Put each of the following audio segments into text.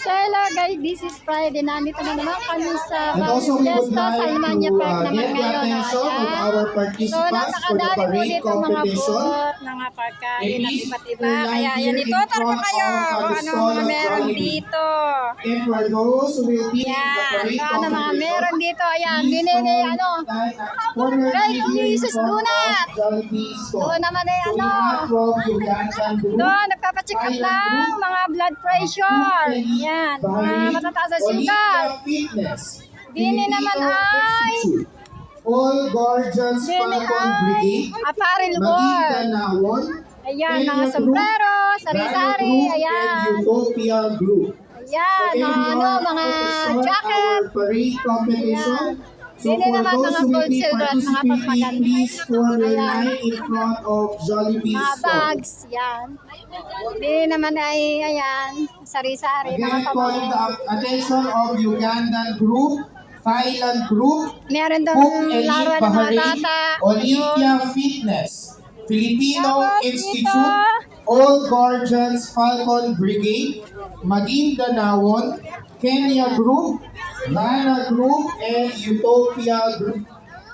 So hello guys, this is Friday. Nandito na naman kami sa And also we would Fiesta sa like Almania to Park naman get the ngayon. attention of our So participants for the napakadami po parade dito mga competition. booth, mga pagkain at Please iba't iba. line Kaya here yan, in itutur ko front kayo of kung the ano stall mga of meron Jollibee. dito. And for those who will be in the Yan, parade kung ano mga competition, meron dito. Ayan, please binili don't ano. line at corner Right, here in Jesus front Donut. of Jollibee store. Doon naman ay So we ano. have from Ugandan group, Doon, nagpapacheck up lang mga blood pressure. Yan, mga matataas sa sugar. Fitness, Dini naman Filipino ay Institute, All Guardians Dini Falcon ay Brigade, apparel world. Maguindanao, Ayan, mga sombrero, sari-sari, ayan. Utopia Group. Ayan, mga ano, mga jacket. Parade competition. So Dini for naman those mga who will gold, be silver at mga participating, pagmaganda. please form your Ayan. line in front of Jollibee Mga store. bags, yan. Dini naman ay, ayan, sari-sari, mga Again, calling the pamangkin. attention of Ugandan Group, Thailand Group, Meron Cook doon Elite laruan ng mga Bahrain, bata. Olympia Fitness, Filipino Tapos Institute, dito, All Guardians Falcon Brigade, Maguindanao, Kenya Group, Ghana Group, and Utopia Group.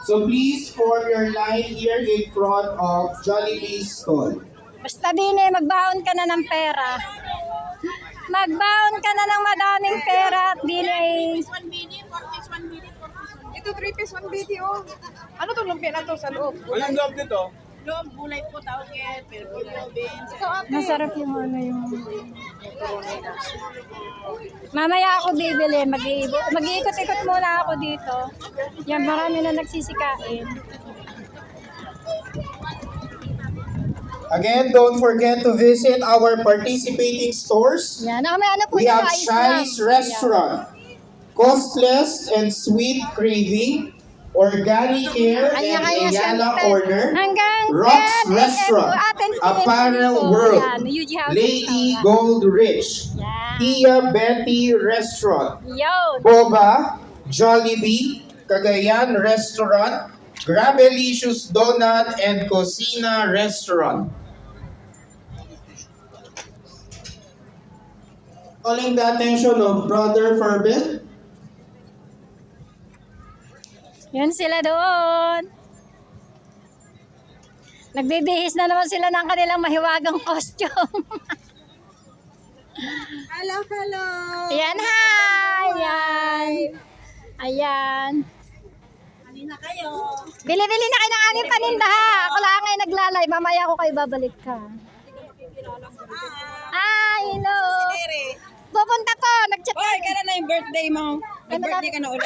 So please form your line here in front of Jollibee stall. basta din magbaon ka na ng pera. Magbaon ka na ng madaming pera at din One BD, 4 piece, 1 BD, 4 piece. Ito 3 piece, 1 BD, oh. Ano to lumpia na to sa loob? Anong loob dito? Loob, gulay po tawag eh, purple beans. Ito ate. masarap yung ano yung... Mamaya ako bibili, mag-iikot-ikot muna ako dito. Yan, marami na nagsisikain. Again, don't forget to visit our participating stores. Yan, may ano po We dito, have ice Shai's lang. Restaurant, Costless and Sweet Craving, Organic Care and Kanya-kanya Ayala syempre. Corner, Hanggang Rock's 10 Restaurant, atin Apparel dito. World, Yan, Yuji House Lady Restaurant. Gold Rich, Yan. Tia Betty Restaurant, Yun. Boba, Jollibee, Cagayan Restaurant, Grabelicious Donut and Cocina Restaurant. Calling the attention of Brother Ferbet. Yan sila doon. Nagbibihis na naman sila ng kanilang mahiwagang costume. Hello, hello. Ayan, hi! Ayan. Ayan. Kanina kayo. Bili-bili na kayo ng aming paninda ha. Ako lang ay naglalay. Mamaya ako kayo babalik ka. Ay, no. Tere. Pupunta po. Nag-chat. Hoy, kailan na yung birthday mo? Nag-birthday ka na ulit?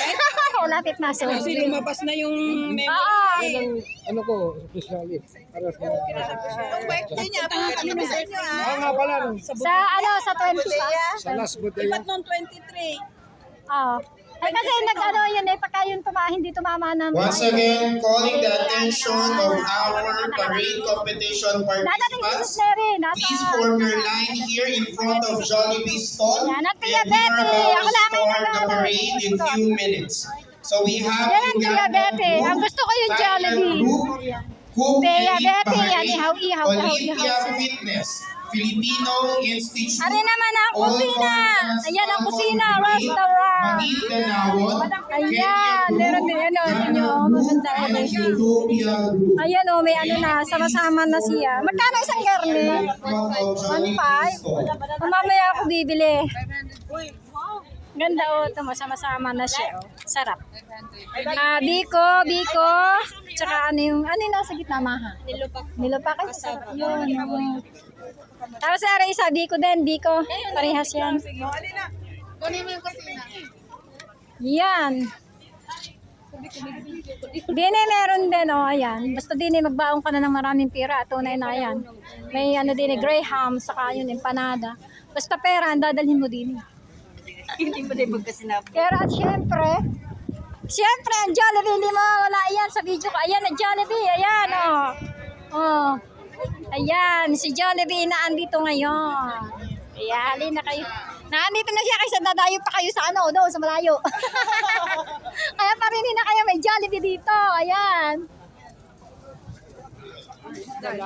Lapit na. So, Kasi lumabas na yung memory. Oo. Ano ko, specialist. Para sa... Yung birthday niya, punta kami sa inyo ah. nga pala, no? Sa ano, sa 20 pa. Sa last Iba't Budaya. noong 23. Oo. Ay kasi nag-ano yun eh. Pagka yun hindi tumama na. Once again, calling the attention of our parade competition Dadating si participants. Sis Mary. Nasa... Please form your line here in front of Jollibee stall. Yan, at And we Tia are Betty. about Ako to lang ay start the nag-ano. parade in few minutes. So we have Yan ang Tia Ugandan Betty. Group, Ang gusto ko yung Thailand Jollibee. Group, Cook Tia Elite Betty, yan, Bahrain, ihaw-ihaw, Olympia ihaw-ihaw. Fitness, Filipino Institute, Ano naman ang All kusina? Guardians Ayan ang Falcon kusina, Brigade, restaurant. Maguindanao, Ayan, meron din ano, Ghana maganda. Group, and Utopia Group. Ayan o, may ano na, sama-sama na siya. Magkano isang garni? 1.5. Mamaya ako bibili. Ganda o, ito mo, sama-sama na siya. Oh. Sarap. Biko. Tsaka ano yung nasa gitna, maha? Nilupak. Ay, sarap yun. Tapos isa, biko din, biko. Parehas yan. Yan. Dine meron din, oh, ayan. Basta dine magbaong ka na ng maraming pera. Tunay na yan. May ano din, graham, saka yun, empanada. Basta pera, ang dadalhin mo din. Hindi mo din magkasinabi. Pero at syempre, ang Jollibee, hindi mo wala yan sa video ko. Ayan, ang Jollibee, ayan, oh. Oh. Ayan, si Jollibee na andito ngayon. Ayan, halin na kayo. Nandito na siya kasi dadayo pa kayo sa ano, doon sa malayo. Kaya parinin na kayo, may Jollibee dito. Ayan.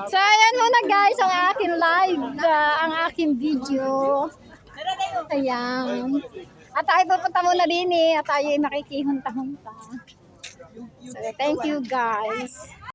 So, ayan muna guys, ang aking live, ang aking video. Ayan. At tayo pupunta muna din at tayo ay makikihunta-hunta. So, thank you guys.